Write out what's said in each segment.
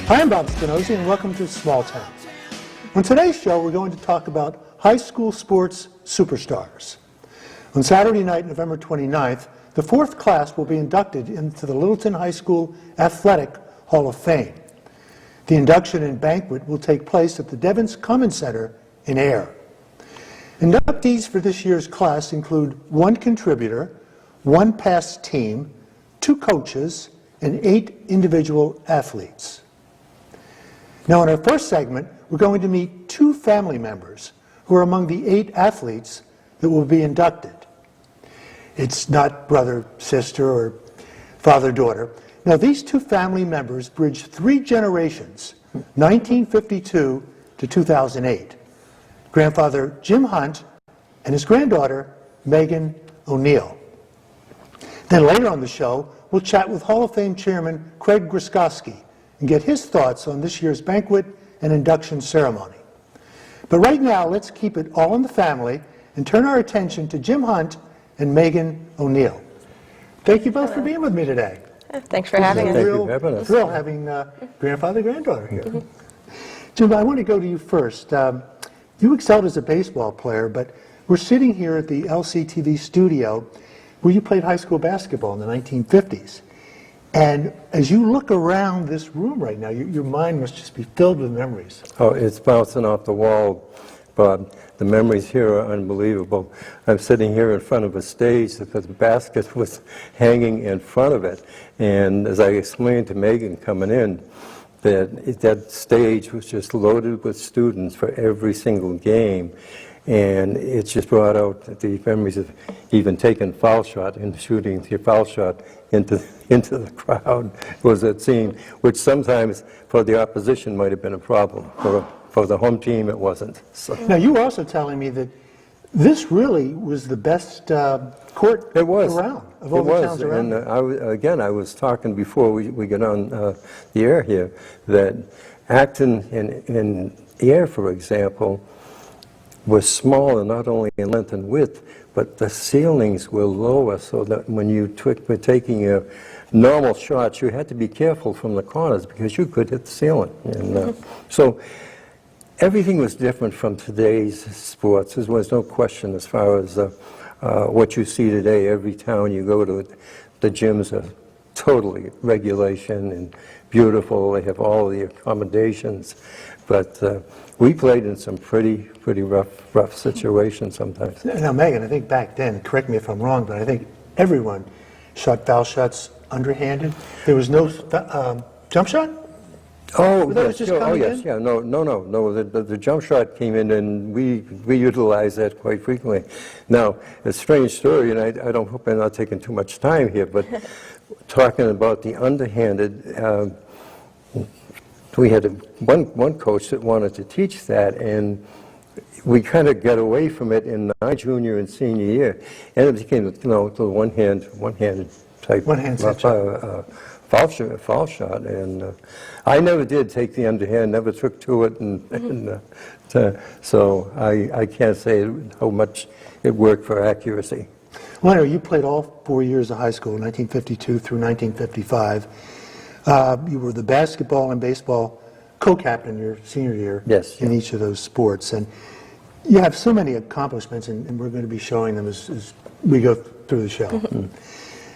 Hi, I'm Bob Spinozzi, and welcome to Small Town. On today's show, we're going to talk about high school sports superstars. On Saturday night, November 29th, the fourth class will be inducted into the Littleton High School Athletic Hall of Fame. The induction and banquet will take place at the Devon's Commons Center in Air. Inductees for this year's class include 1 contributor, 1 past team, 2 coaches, and 8 individual athletes. Now, in our first segment, we're going to meet 2 family members who are among the 8 athletes that will be inducted. It's not brother, sister, or father, daughter. Now, these 2 family members bridge 3 generations, 1952 to 2008. Grandfather Jim Hunt and his granddaughter, Meaghan O'Neal. Then later on the show, we'll chat with Hall of Fame Chairman Craig Gruskowski and get his thoughts on this year's banquet and induction ceremony. But right now, let's keep it all in the family and turn our attention to Jim Hunt and Meaghan O'Neal. Thank you both for being with me today. Thanks for having us. Thank you for having us. Thrill having grandfather, granddaughter here. Jim, I want to go to you first. You excelled as a baseball player, but we're sitting here at the LCTV studio where you played high school basketball in the 1950s. And as you look around this room right now, your mind must just be filled with memories. Oh, it's bouncing off the wall, Bob. The memories here are unbelievable. I'm sitting here in front of a stage that the basket was hanging in front of it. And as I explained to Meaghan coming in, that stage was just loaded with students for every single game. And it just brought out the memories of even taking foul shot and shooting your foul shot into the crowd was that scene, which sometimes for the opposition might have been a problem. For the home team, it wasn't. So. Now, you were also telling me that this really was the best court around, of all the towns around. And I was talking before we got on the air here, that Acton in Air, for example, was smaller not only in length and width, but the ceilings were lower, so that when you were taking your normal shots, you had to be careful from the corners because you could hit the ceiling. And so everything was different from today's sports. There was no question as far as what you see today. Every town you go to, the gyms are totally regulation and beautiful. They have all the accommodations. But we played in some pretty rough situations sometimes. Now, Meaghan, I think back then, correct me if I'm wrong, but I think everyone shot foul shots underhanded. There was no jump shot? Oh, yes. Yeah. No. The jump shot came in, and we utilized that quite frequently. Now, a strange story, and I don't hope I'm not taking too much time here, but talking about the underhanded, we had one coach that wanted to teach that, and we kind of got away from it in my junior and senior year, and it became the one-handed type foul shot, and I never did take the underhand, never took to it, and so I can't say how much it worked for accuracy. Well, anyway, you played all 4 years of high school, 1952 through 1955. You were the basketball and baseball co-captain your senior year in each of those sports. And you have so many accomplishments, and we're going to be showing them as we go through the show.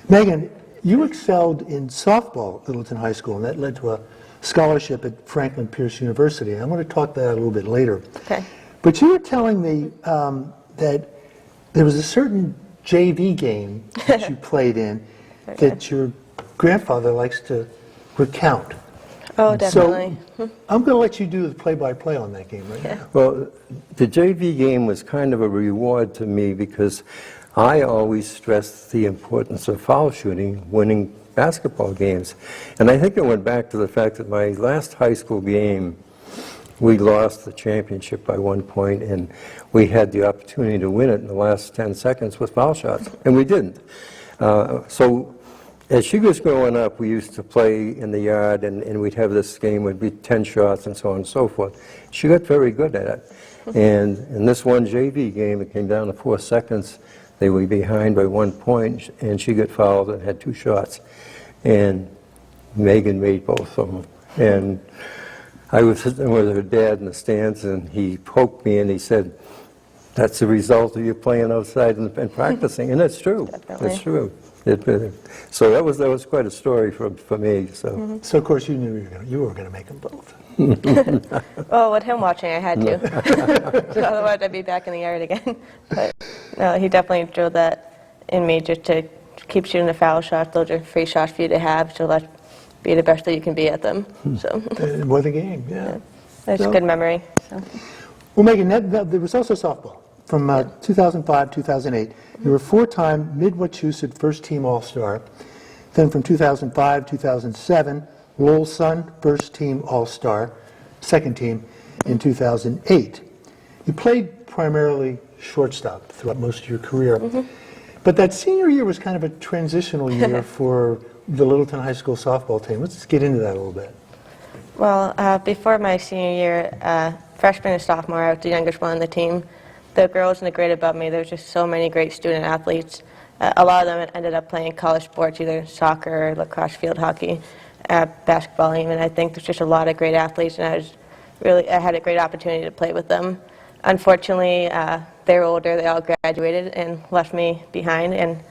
Meaghan, you excelled in softball at Littleton High School, and that led to a scholarship at Franklin Pierce University. I'm going to talk about that a little bit later. Okay. But you were telling me that there was a certain JV game that you played in that your grandfather likes to recount. Oh, definitely. So I'm going to let you do the play-by-play on that game right now. Well, the JV game was kind of a reward to me because I always stressed the importance of foul shooting, winning basketball games. And I think it went back to the fact that my last high school game, we lost the championship by 1 point, and we had the opportunity to win it in the last 10 seconds with foul shots, and we didn't. So as she was growing up, we used to play in the yard, and we'd have this game, would be 10 shots and so on and so forth. She got very good at it. And in this one JV game, it came down to 4 seconds. They were behind by 1 point, and she got fouled and had 2 shots. And Meaghan made both of them. And I was sitting with her dad in the stands, and he poked me, and he said, "That's the result of you playing outside and practicing." And that's true. Definitely. That's true. So that was quite a story for me. So, So of course you knew you were going to make them both. Well, with him watching, I had to. So otherwise, I'd be back in the yard again. But no, he definitely drilled that in me just to keep shooting the foul shots. Those are free shots for you to have, so let's be the best that you can be at them. So What a game, yeah. that's a So- good memory. So. Well, Meaghan, there was also softball. From 2005, 2008, you were four-time Mid-Wachusett first-team All-Star. Then from 2005, 2007, Lowell Sun first-team All-Star, second team in 2008. You played primarily shortstop throughout most of your career. But that senior year was kind of a transitional year for the Littleton High School softball team. Let's get into that a little bit. Well, before my senior year, freshman and sophomore, I was the youngest one on the team. The girls in the grade above me, there was just so many great student athletes. A lot of them ended up playing college sports, either soccer, lacrosse, field hockey, basketball even. I think there's just a lot of great athletes, and I had a great opportunity to play with them. Unfortunately, they were older, they all graduated and left me behind. And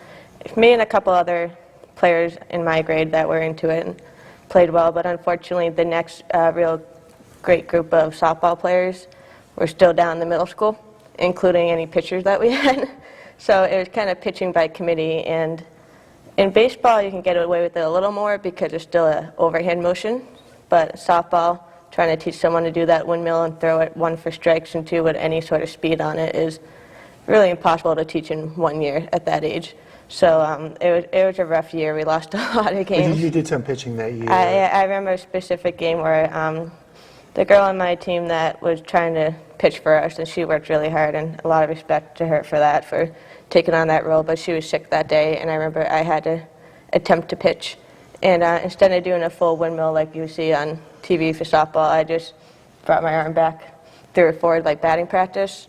me and a couple other players in my grade that were into it and played well, but unfortunately the next real great group of softball players were still down in the middle school, including any pitchers that we had. So it was kind of pitching by committee, and in baseball you can get away with it a little more because it's still an overhand motion, but softball, trying to teach someone to do that windmill and throw it, one for strikes and two with any sort of speed on it, is really impossible to teach in 1 year at that age. So it was a rough year. We lost a lot of games. You did some pitching that year. I remember a specific game where the girl on my team that was trying to pitch for us, and she worked really hard, and a lot of respect to her for that, for taking on that role, but she was sick that day, and I remember I had to attempt to pitch. And instead of doing a full windmill like you see on TV for softball, I just brought my arm back, threw it forward like batting practice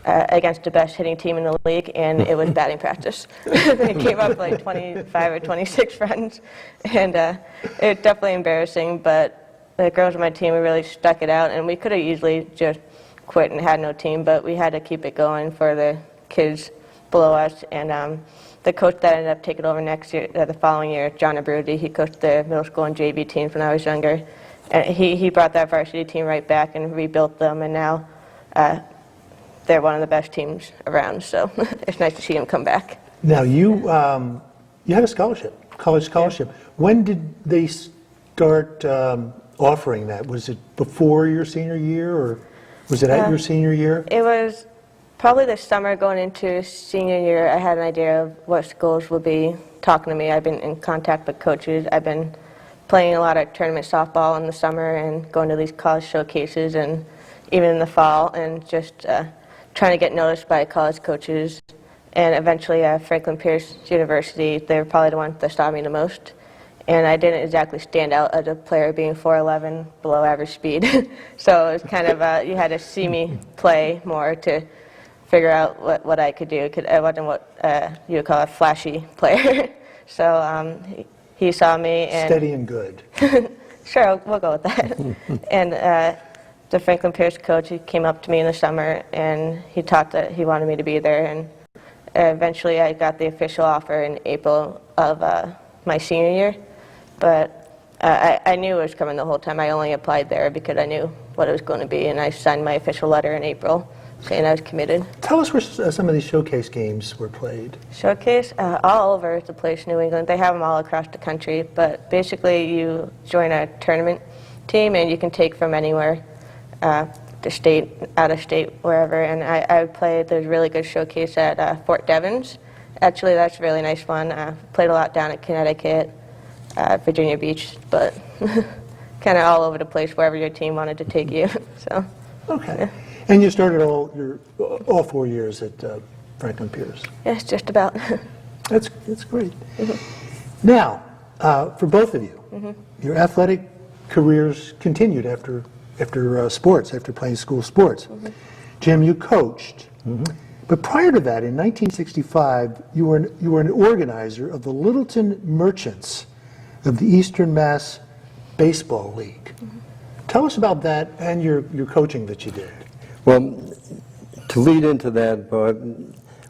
against the best hitting team in the league, and it was batting practice. It came up like 25 or 26 runs, and it was definitely embarrassing, but the girls on my team really stuck it out, and we could have easily just quit and had no team, but we had to keep it going for the kids below us. And the coach that ended up taking over next year, the following year, John Abruzzi, he coached the middle school and JV teams when I was younger, and he brought that varsity team right back and rebuilt them, and now they're one of the best teams around. So it's nice to see them come back. Now you had a scholarship, college scholarship. Yeah. When did they start offering that? Was it before your senior year, or was it at your senior year? It was probably this summer going into senior year. I had an idea of what schools would be talking to me. I've been in contact with coaches. I've been playing a lot of tournament softball in the summer and going to these college showcases, and even in the fall, and just trying to get noticed by college coaches. And eventually Franklin Pierce University, they were probably the ones that stopped me the most. And I didn't exactly stand out as a player, being 4'11", below average speed. So it was kind of, you had to see me play more to figure out what I could do. I wasn't what you would call a flashy player. So he saw me. And steady and good. Sure, we'll go with that. And the Franklin Pierce coach, he came up to me in the summer, and he talked that he wanted me to be there. And eventually I got the official offer in April of my senior year. But I knew it was coming the whole time. I only applied there because I knew what it was going to be, and I signed my official letter in April saying I was committed. Tell us where some of these showcase games were played. Showcase? All over the place, New England. They have them all across the country, but basically you join a tournament team, and you can take from anywhere, the state, out of state, wherever. And I played, there's a really good showcase at Fort Devens. Actually, that's a really nice one. Played a lot down at Connecticut, Virginia Beach, but kind of all over the place wherever your team wanted to take you. So. Okay. Yeah. And you started all 4 years at Franklin Pierce. Yes, just about. That's great. Now, for both of you, your athletic careers continued after sports, after playing school sports. Jim, you coached. But prior to that, in 1965, you were an organizer of the Littleton Merchants of the Eastern Mass Baseball League. Tell us about that and your coaching that you did. Well, to lead into that, Bob,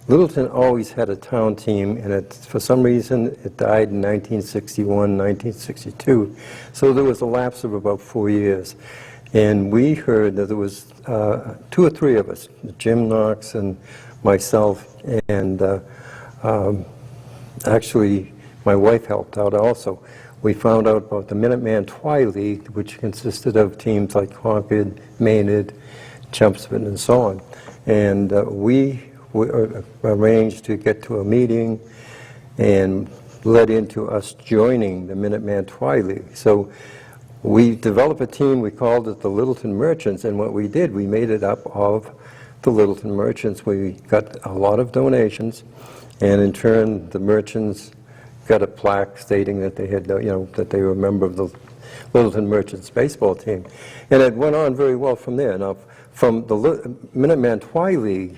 Littleton always had a town team, and for some reason it died in 1961, 1962. So there was a lapse of about 4 years. And we heard that there was 2 or 3 of us, Jim Knox and myself, and actually my wife helped out also. We found out about the Minuteman Twi-League, which consisted of teams like Concord, Maynard, Chelmsford, and so on. And we arranged to get to a meeting and led into us joining the Minuteman Twi-League. So we developed a team, we called it the Littleton Merchants, and what we did, we made it up of the Littleton Merchants. We got a lot of donations, and in turn, the Merchants got a plaque stating that they had, that they were a member of the Littleton Merchants baseball team. And it went on very well from there. Now, from the Minuteman Twi-League,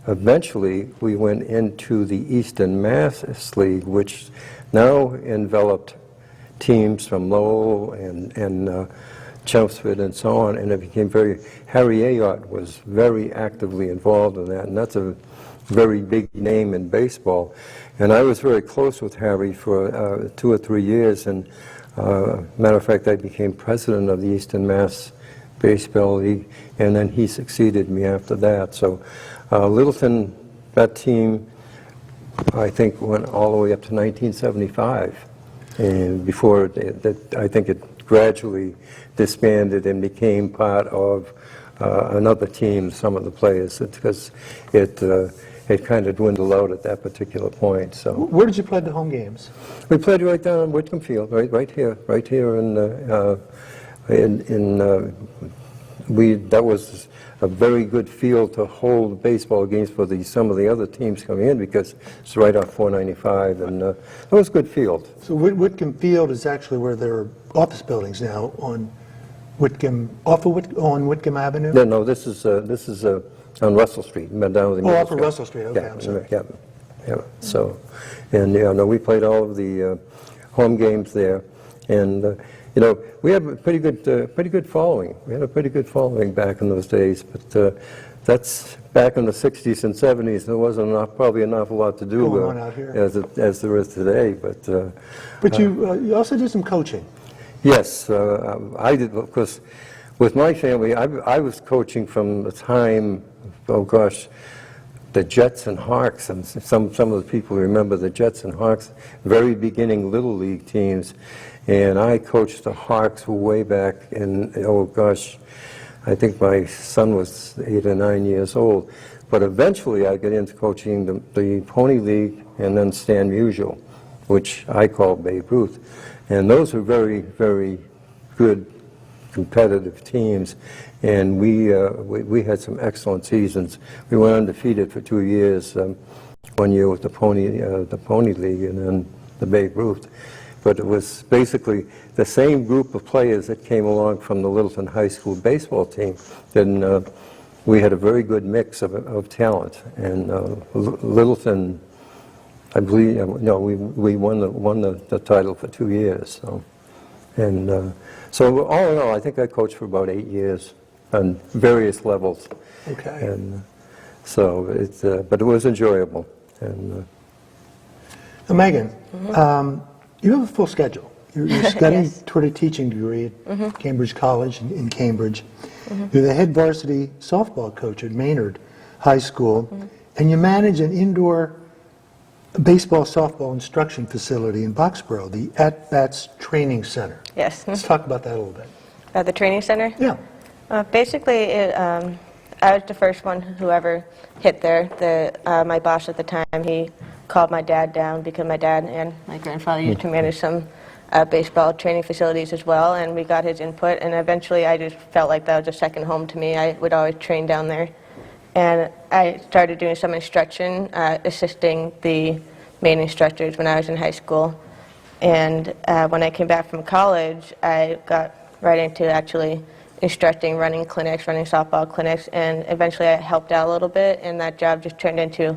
eventually we went into the Eastern Mass League, which now enveloped teams from Lowell and Chelmsford and so on, and it became Harry Ayotte was very actively involved in that, and that's a very big name in baseball. And I was very close with Harry for 2 or 3 years, and matter of fact, I became president of the Eastern Mass Baseball League, and then he succeeded me after that. So Littleton, that team, I think, went all the way up to 1975. And before that, I think it gradually disbanded and became part of another team, some of the players, because it kind of dwindled out at that particular point. So Where did you play the home games? we played right down on Whitcomb Field, right here that was a very good field to hold baseball games for some of the other teams coming in, because it's right off 495, and it was a good field. So Whitcomb Field is actually where there are office buildings now on Whitcomb, on Whitcomb Avenue? No, this is on Russell Street, down the Oh, off of Russell Street, okay, I'm sorry. Yeah. So, and we played all of the home games there, and we had a pretty good following. We had a pretty good following back in those days, but that's back in the 60s and 70s. There wasn't probably an awful lot to do Going on out here. as there is today. But you also did some coaching. Yes, I did, of course. With my family, I was coaching from the time, the Jets and Hawks, and some of the people remember the Jets and Hawks, very beginning Little League teams. And I coached the Hawks way back in, I think my son was 8 or 9 years old. But eventually I got into coaching the Pony League and then Stan Musial, which I call Babe Ruth. And those were very, very good competitive teams. And we had some excellent seasons. We went undefeated for 2 years, 1 year with the Pony League and then the Babe Ruth. But it was basically the same group of players that came along from the Littleton High School baseball team. Then we had a very good mix of talent. And Littleton, I believe, we won the title for 2 years. So all in all, I think I coached for about 8 years on various levels. Okay. And so but it was enjoyable. And Now, Meaghan, you have a full schedule. You're studying Yes. toward a teaching degree at Cambridge College in Cambridge. You're the head varsity softball coach at Maynard High School, and you manage an indoor baseball softball instruction facility in Boxborough, the At Bats Training Center. Yes. Let's talk about that a little bit. The training center? Yeah. Basically, I was the first one who ever hit there. My boss at the time, he called my dad down because my dad and my grandfather used to manage some baseball training facilities as well, and we got his input, and eventually I just felt like that was a second home to me. I would always train down there. And I started doing some instruction, assisting the main instructors when I was in high school. And when I came back from college, I got right into actually instructing, running clinics, running softball clinics, and eventually I helped out a little bit, and that job just turned into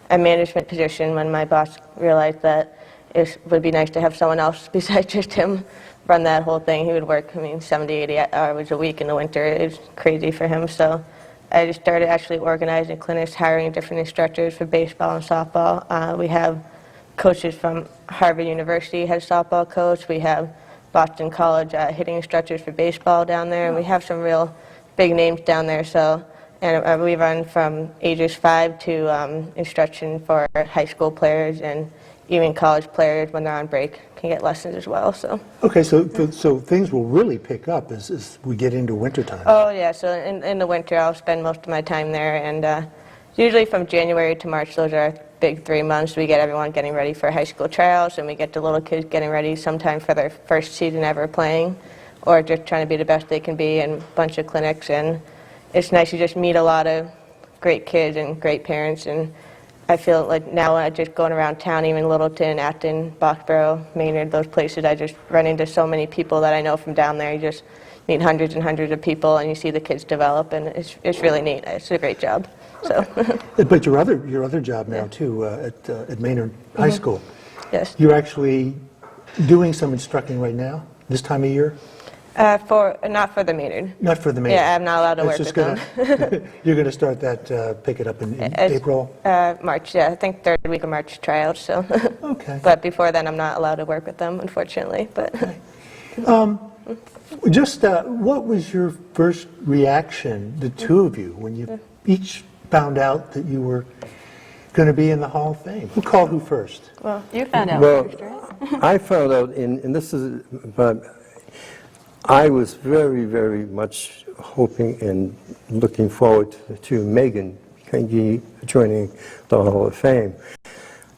a management position when my boss realized that it would be nice to have someone else besides just him run that whole thing. He would work, 70, 80 hours a week in the winter. It was crazy for him. So I just started actually organizing clinics, hiring different instructors for baseball and softball. We have coaches from Harvard University, head softball coach. We have Boston College hitting instructors for baseball down there. And we have some real big names down there. So, and we run from ages 5 to instruction for high school players, and even college players when they're on break can get lessons as well. So. Okay, so things will really pick up as we get into wintertime. Oh yeah, so in the winter I'll spend most of my time there, and usually from January to March, those are our big 3 months. We get everyone getting ready for high school tryouts, and we get the little kids getting ready sometime for their first season ever playing, or just trying to be the best they can be, and a bunch of clinics. And it's nice to just meet a lot of great kids and great parents. And I feel like now just going around town, even Littleton, Acton, Boxborough, Maynard, those places, I just run into so many people that I know from down there. You just meet hundreds and hundreds of people, and you see the kids develop, and it's really neat. It's a great job. So. But your other job now too at Maynard High School. Yes. You're actually doing some instructing right now, this time of year? Not for the Maynard. Not for the Maynard. Yeah, I'm not allowed to work with them. You're going to start that, pick it up in April? March, yeah. I think third week of March tryouts, so. Okay. But before then, I'm not allowed to work with them, unfortunately. But. Just what was your first reaction, the two of you, when you each found out that you were going to be in the Hall of Fame? Who called who first? Well, you found out first, right? I found out, and this is, but I was very, very much hoping and looking forward to Meaghan joining the Hall of Fame.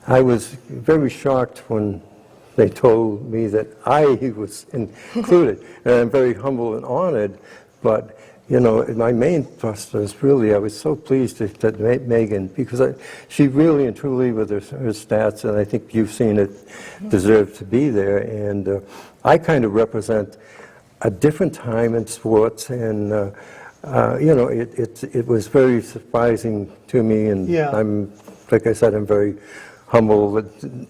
I was very shocked when they told me that I was included, and I'm very humble and honored, but you know, my main thrust was really, I was so pleased that Meaghan, because she really and truly, with her stats, and I think you've seen it, deserved to be there. And I kind of represent a different time in sports, and you know, it was very surprising to me, and I'm, like I said, I'm very humble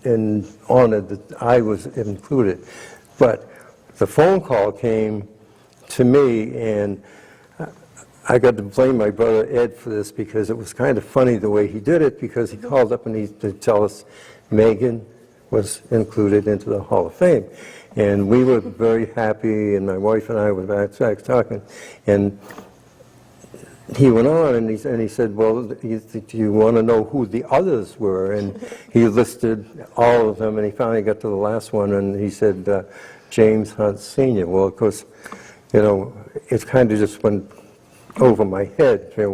and honored that I was included. But the phone call came to me, and I got to blame my brother Ed for this, because it was kind of funny the way he did it, because he called up and he to tell us Meaghan was included into the Hall of Fame. And we were very happy, and my wife and I were back talking, and he went on and he said, well, do you want to know who the others were? And he listed all of them, and he finally got to the last one, and he said, James Hunt Sr. Well, of course, you know, it kind of just went over my head. You know,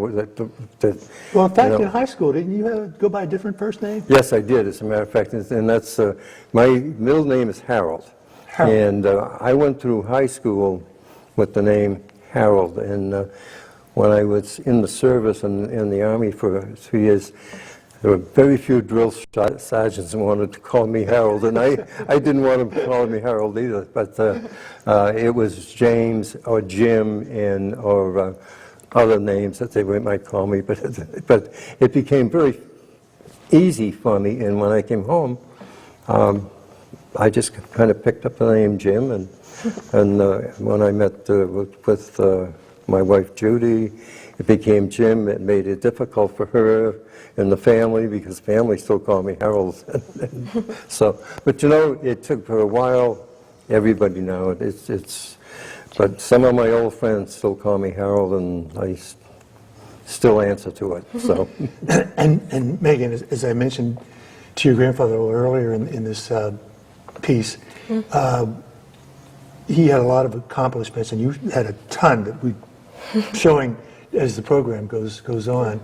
Well, in fact, you know, in high school, didn't you go by a different first name? Yes, I did, as a matter of fact, and that's, my middle name is Harold. And I went through high school with the name Harold, and when I was in the service and in the Army for 2 years, there were very few drill sergeants who wanted to call me Harold, and I didn't want them to call me Harold either, but it was James or Jim and or other names that they might call me, but it became very easy for me, and when I came home, I just kind of picked up the name Jim, and when I met with my wife Judy, it became Jim. It made it difficult for her and the family, because family still call me Harold. So, but you know, it took for a while. Everybody now, but some of my old friends still call me Harold, and I still answer to it. So, and Meaghan, as I mentioned to your grandfather earlier in this piece, he had a lot of accomplishments, and you had a ton that we showing as the program goes on,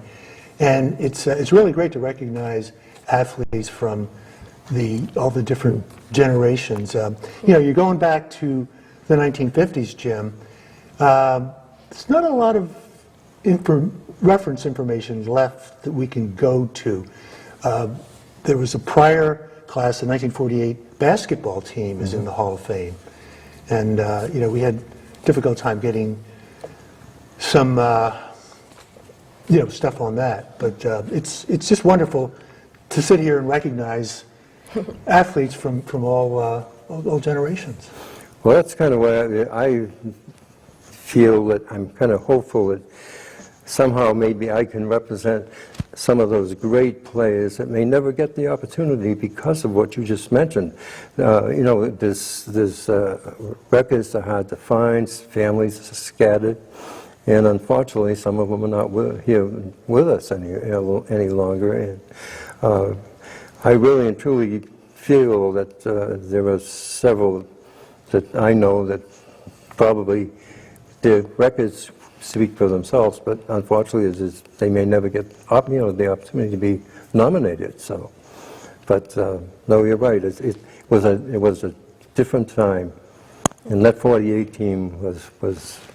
and it's really great to recognize athletes from all the different generations. You know, you're going back to the 1950s, Jim. There's not a lot of reference information left that we can go to. There was a prior class, the 1948 basketball team is in the Hall of Fame, and you know, we had a difficult time getting some you know, stuff on that, but it's just wonderful to sit here and recognize athletes from all generations. Well, that's kind of why I feel that I'm kind of hopeful that somehow maybe I can represent some of those great players that may never get the opportunity because of what you just mentioned. You know, there's records are hard to find, families are scattered, and unfortunately some of them are not here with us any longer. And I really and truly feel that there are several that I know that probably their records speak for themselves, but unfortunately they may never get the opportunity to be nominated. So, but no, you're right. It was a different time, and that '48 team was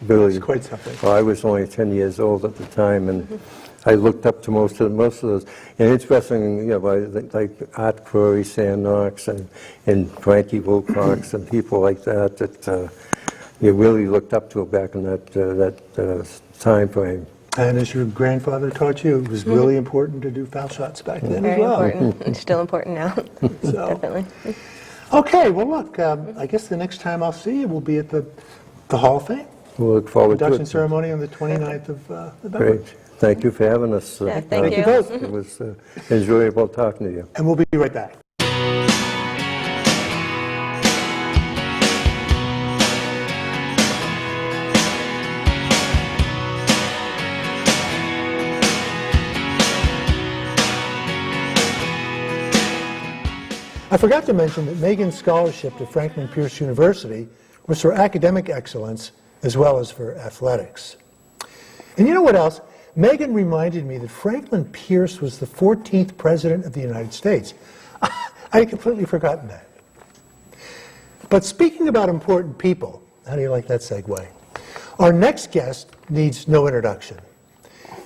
really. It's quite something. Well, I was only 10 years old at the time, and I looked up to most of those. And interesting, you know, like Art Curry, Sam Knox, and Frankie Wilcox, and people like that. That you really looked up to back in that time frame. And as your grandfather taught you, it was really important to do foul shots back then Very as well. important. It's still important now. So, Definitely. okay, well, look, I guess the next time I'll see you will be at the Hall of Fame. We'll look forward to it. Induction ceremony on the 29th of November. Great. Thank you for having us. Yeah, thank you. both. It was enjoyable talking to you. And we'll be right back. I forgot to mention that Meaghan's scholarship to Franklin Pierce University was for academic excellence as well as for athletics. And you know what else? Meaghan reminded me that Franklin Pierce was the 14th president of the United States. I had completely forgotten that. But speaking about important people, how do you like that segue? Our next guest needs no introduction.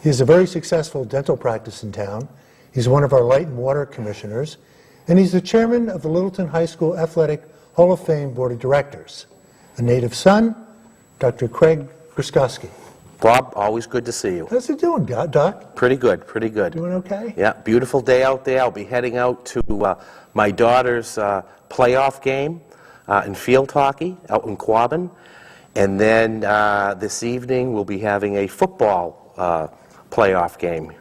He has a very successful dental practice in town. He's one of our Light and Water commissioners, and he's the chairman of the Littleton High School Athletic Hall of Fame Board of Directors. A native son, Dr. Craig Gruskowski. Bob, always good to see you. How's it doing, Doc? Pretty good, pretty good. Doing okay? Yeah, beautiful day out there. I'll be heading out to my daughter's playoff game in field hockey out in Quabbin. And then this evening we'll be having a football playoff game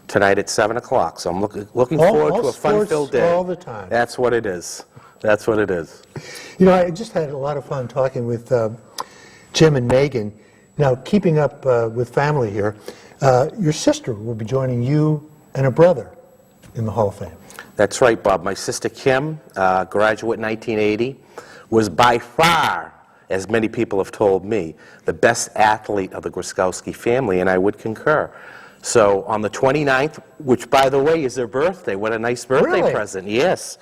tonight at 7 o'clock. So I'm looking forward to a fun-filled day. All the time. That's what it is. That's what it is. You know, I just had a lot of fun talking with Jim and Meaghan. Now, keeping up with family here, your sister will be joining you and a brother in the Hall of Fame. That's right, Bob. My sister Kim, graduate in 1980, was by far, as many people have told me, the best athlete of the Gruskowski family, and I would concur. So on the 29th, which, by the way, is her birthday, what a nice birthday Really? present. Yes.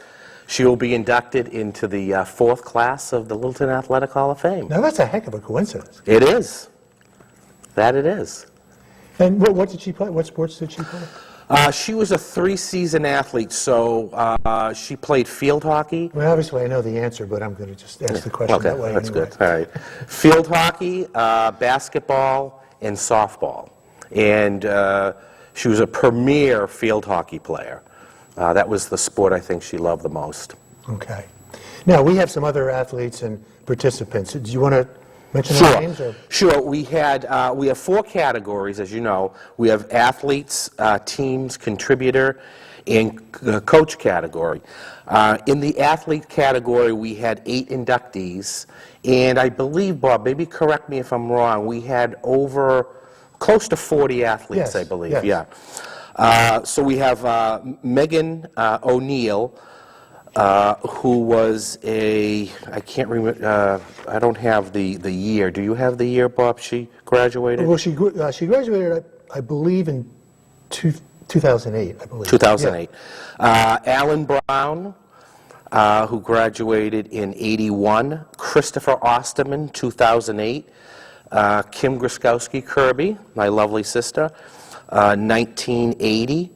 She will be inducted into the 4th class of the Littleton Athletic Hall of Fame. Now, that's a heck of a coincidence. It is. That it is. And what did she play? What sports did she play? She was a 3-season athlete, so she played field hockey. Well, obviously, I know the answer, but I'm going to just ask the question that way that's anyway. good. All right. Field hockey, basketball, and softball. And she was a premier field hockey player. That was the sport I think she loved the most. Okay. Now, we have some other athletes and participants. Do you want to mention their names? Or? Sure. We have 4 categories, as you know. We have athletes, teams, contributor, and coach category. In the athlete category, we had 8 inductees, and I believe, Bob, maybe correct me if I'm wrong, we had over close to 40 athletes, Yes, I believe. yes. Yeah. So we have Meaghan O'Neal, who was I can't remember, I don't have the year. Do you have the year, Bob, she graduated? Well, she graduated, I believe, in 2008, I believe. 2008. Alan Brown, who graduated in 81. Christopher Osterman, 2008. Kim Gruskowski Kirby, my lovely sister, 1980.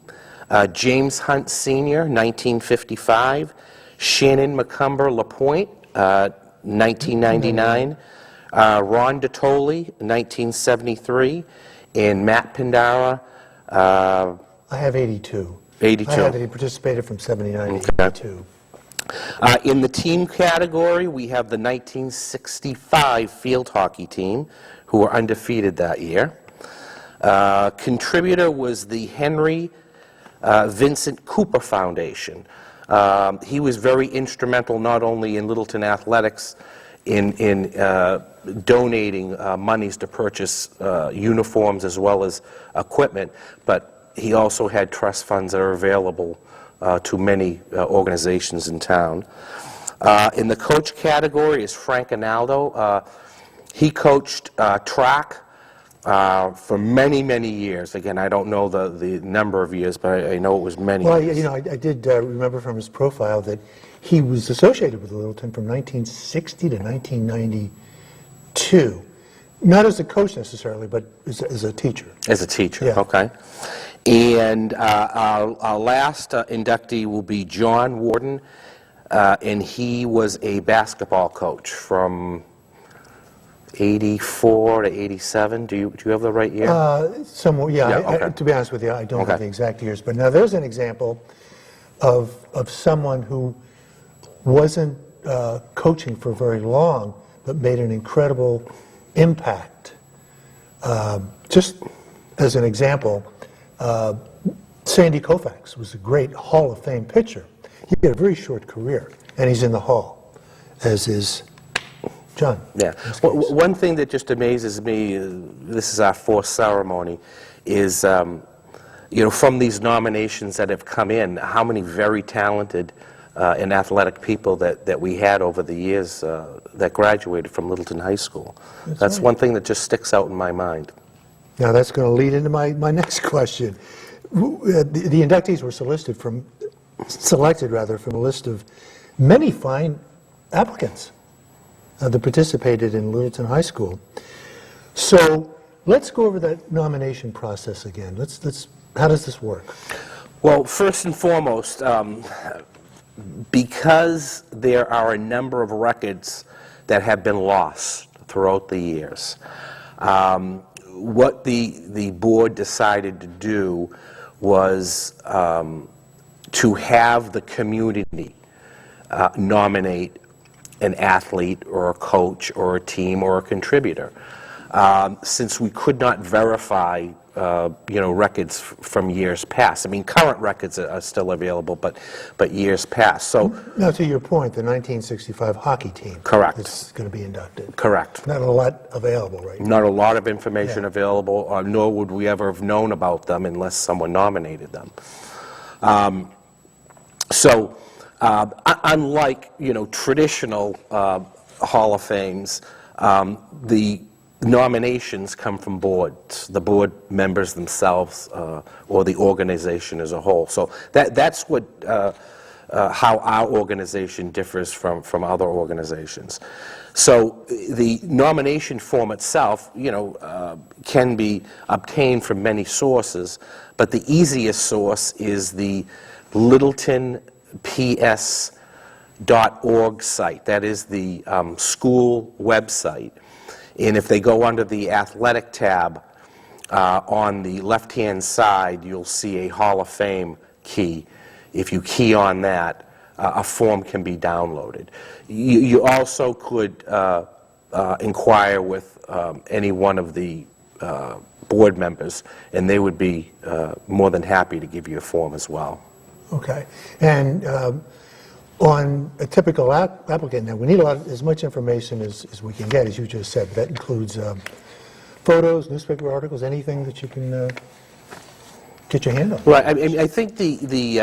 James Hunt Sr., 1955. Shannon McCumber LaPointe, 1999. Ron DeToli, 1973. And Matt Pindara. I have 82. 82. I had he participated from 79 to 82. In the team category, we have the 1965 field hockey team, who were undefeated that year. Contributor was the Henry Vincent Cooper Foundation. He was very instrumental not only in Littleton athletics in donating monies to purchase uniforms as well as equipment, but he also had trust funds that are available to many organizations in town. In the coach category is Frank Analdo. He coached track for many, many years. Again, I don't know the number of years, but I know it was many Well, years. you know, I did remember from his profile that he was associated with Littleton from 1960 to 1992. Not as a coach necessarily, but as a teacher. As a teacher, Yeah. okay. And our last inductee will be John Warden, and he was a basketball coach from 84 to 87. Do you have the right year? Somewhat, yeah. Yeah, okay. To be honest with you, I don't Okay. have the exact years. But now there's an example of someone who wasn't coaching for very long, but made an incredible impact. Just as an example, Sandy Koufax was a great Hall of Fame pitcher. He had a very short career, and he's in the Hall, as is John. Yeah. One thing that just amazes me, this is our fourth ceremony, is you know, from these nominations that have come in, how many very talented and athletic people that we had over the years that graduated from Littleton High School. That's right. one thing that just sticks out in my mind. Now that's going to lead into my next question. The inductees were selected from a list of many fine applicants that participated in Littleton High School. So let's go over that nomination process again. How does this work? Well, first and foremost, because there are a number of records that have been lost throughout the years, what the board decided to do was to have the community nominate an athlete or a coach or a team or a contributor. Since we could not verify you know, records from years past. I mean, current records are still available, but years past. So, Now, to your point, the 1965 hockey team. Correct. Is going to be inducted. correct. Not a lot available right now. Not a lot of information Yeah. available, nor would we ever have known about them unless someone nominated them. So, unlike, you know, traditional Hall of Fames, the nominations come from boards, the board members themselves, or the organization as a whole. So that's what how our organization differs from other organizations. So the nomination form itself, you know, can be obtained from many sources, but the easiest source is the LittletonPS.org site. That is the school website. And if they go under the athletic tab on the left-hand side, you'll see a Hall of Fame key. If you key on that, a form can be downloaded. You also could inquire with any one of the board members, and they would be more than happy to give you a form as well. Okay. And on a typical applicant, now we need as much information as we can get, as you just said. That includes photos, newspaper articles, anything that you can get your hand on. Right. I mean, I think the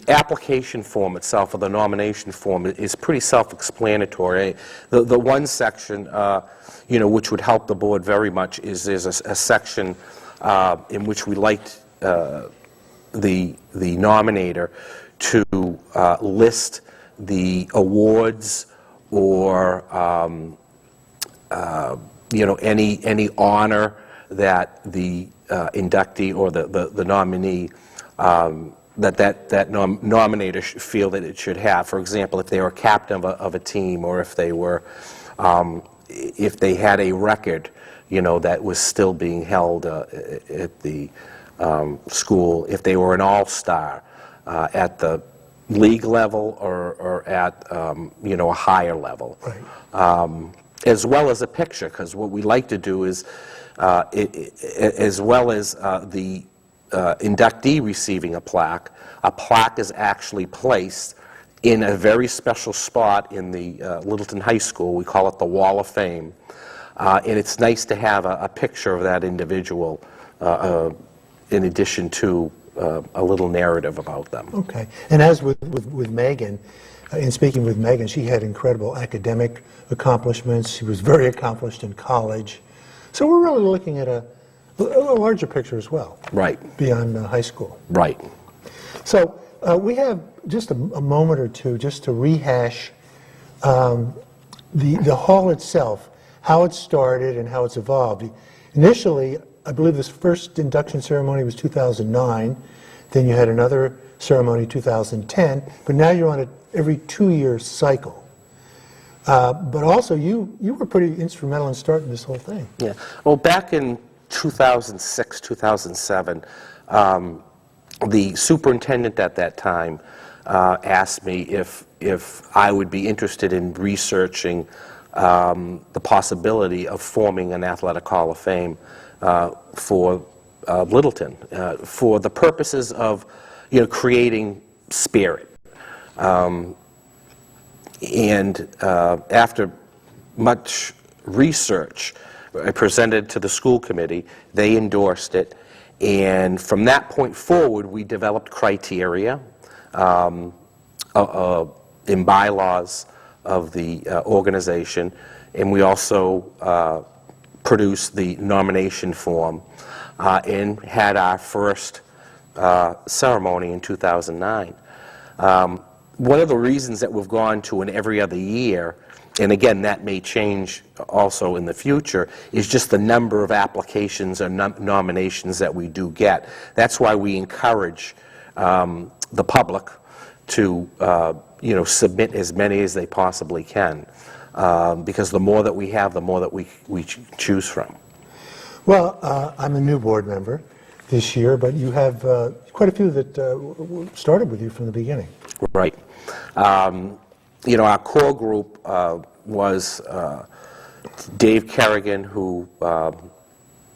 application form itself, or the nomination form, is pretty self-explanatory. The one section, you know, which would help the board very much is there's a section in which we liked the nominator to list the awards or you know, any honor that the inductee or the nominee that nominator feel that it should have. For example, if they were captain of a team, or if they were if they had a record, you know, that was still being held at the school, if they were an all-star at the league level or at a higher level. Right. As well as a picture, because what we like to do is, as well as the inductee receiving a plaque is actually placed in a very special spot in the Littleton High School. We call it the Wall of Fame. And it's nice to have a picture of that individual in addition to a little narrative about them. Okay. And as with Meaghan, in speaking with Meaghan, she had incredible academic accomplishments. She was very accomplished in college. So we're really looking at a larger picture as well. Right. Beyond high school. Right. So we have just a moment or two just to rehash the hall itself, how it started and how it's evolved. Initially, I believe this first induction ceremony was 2009. Then you had another ceremony 2010. But now you're on an every 2-year cycle. But also, you were pretty instrumental in starting this whole thing. Yeah. Well, back in 2006, 2007, the superintendent at that time asked me if I would be interested in researching the possibility of forming an athletic hall of fame for Littleton, for the purposes of creating spirit. And after much research, I presented to the school committee. They endorsed it. And from that point forward, we developed criteria in bylaws of the organization. And we also produced the nomination form and had our first ceremony in 2009. One of the reasons that we've gone to an every other year, and again, that may change also in the future, is just the number of applications or nominations that we do get. That's why we encourage the public to submit as many as they possibly can, because the more that we have, the more that we choose from. Well, I'm a new board member this year, but you have quite a few that started with you from the beginning. Right. Our core group was Dave Kerrigan, who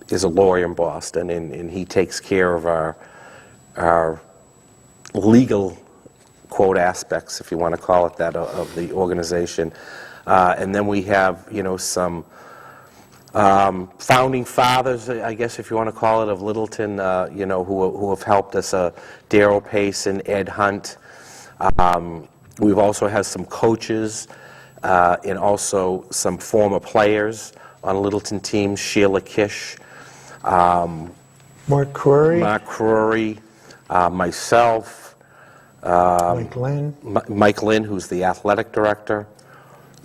is a lawyer in Boston, and he takes care of our legal, quote, aspects, if you want to call it that, of the organization. And then we have, some founding fathers, I guess, if you want to call it, of Littleton, who have helped us, Darrell Payson, Ed Hunt. We've also had some coaches and also some former players on Littleton teams, Sheila Kish, Mark Crury, myself, Mike Lynn, who's the athletic director.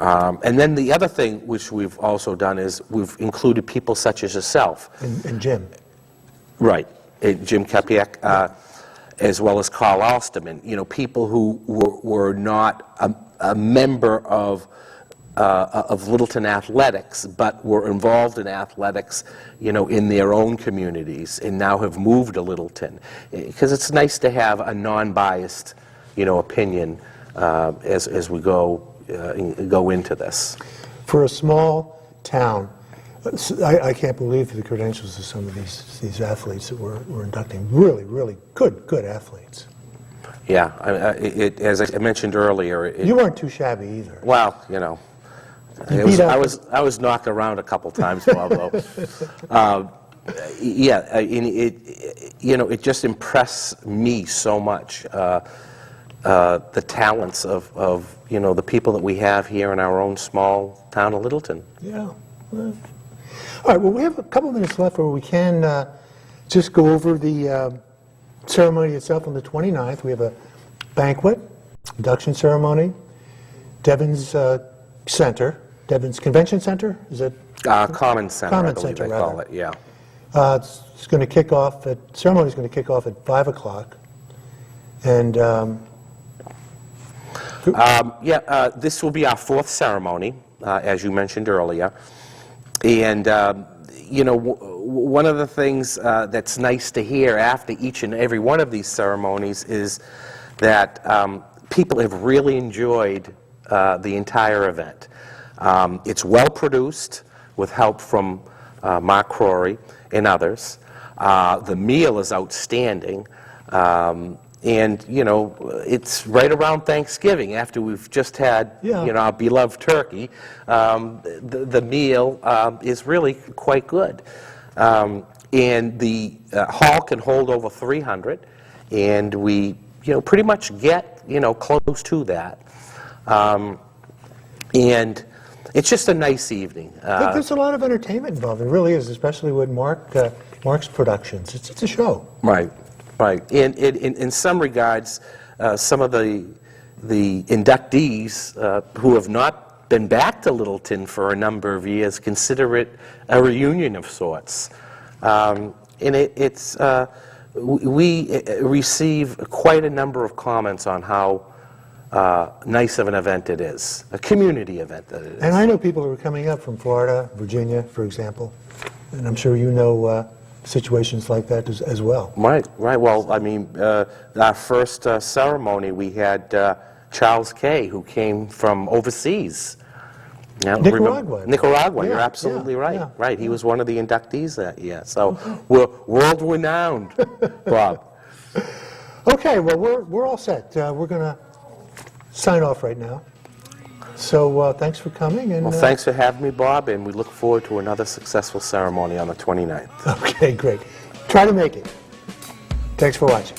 And then the other thing which we've also done is we've included people such as yourself. And Jim. Right, Jim Kepiak, as well as Carl Alsterman, people who were not a member of Littleton athletics, but were involved in athletics, in their own communities, and now have moved to Littleton. Because it's nice to have a non-biased, opinion as we go into this. For a small town, I can't believe the credentials of some of these athletes that we're inducting. Really, really good athletes. Yeah, as I mentioned earlier, you weren't too shabby either. Well, I was knocked around a couple times, Bob, though. It just impressed me so much, the talents of the people that we have here in our own small town of Littleton. Yeah. Well. All right, well, we have a couple minutes left where we can just go over the ceremony itself on the 29th. We have a banquet, induction ceremony, Devon's Center, Devon's Convention Center, is it? Common Center, Common I believe Center, they call it, yeah. It's going to kick off ceremony is going to kick off at 5 o'clock. And this will be our fourth ceremony, as you mentioned earlier. And, one of the things that's nice to hear after each and every one of these ceremonies is that people have really enjoyed the entire event. It's well produced with help from Mark Crory and others. The meal is outstanding. And, you know, it's right around Thanksgiving, after we've just had, Yeah. you know, our beloved turkey. The meal is really quite good. And the hall can hold over 300, and we, you know, pretty much get, you know, close to that. And it's just a nice evening. There's a lot of entertainment involved. There really is, especially with Mark's productions. It's a show. Right, right. And in some regards, some of the inductees who have not been back to Littleton for a number of years consider it a reunion of sorts. And we receive quite a number of comments on how nice of an event it is, a community event that it is. And I know people who are coming up from Florida, Virginia, for example, and I'm sure you know situations like that as well. Right, right. Well, I mean, our first ceremony, we had Charles Kay, who came from overseas. Yeah, Nicaragua. Nicaragua, Yeah, you're absolutely yeah, right. yeah. Right, he was one of the inductees that year. So we're world-renowned, Bob. Okay, well, we're all set. We're going to sign off right now. So thanks for coming. And Well, thanks for having me, Bob, and we look forward to another successful ceremony on the 29th. Okay, great. Try to make it. Thanks for watching.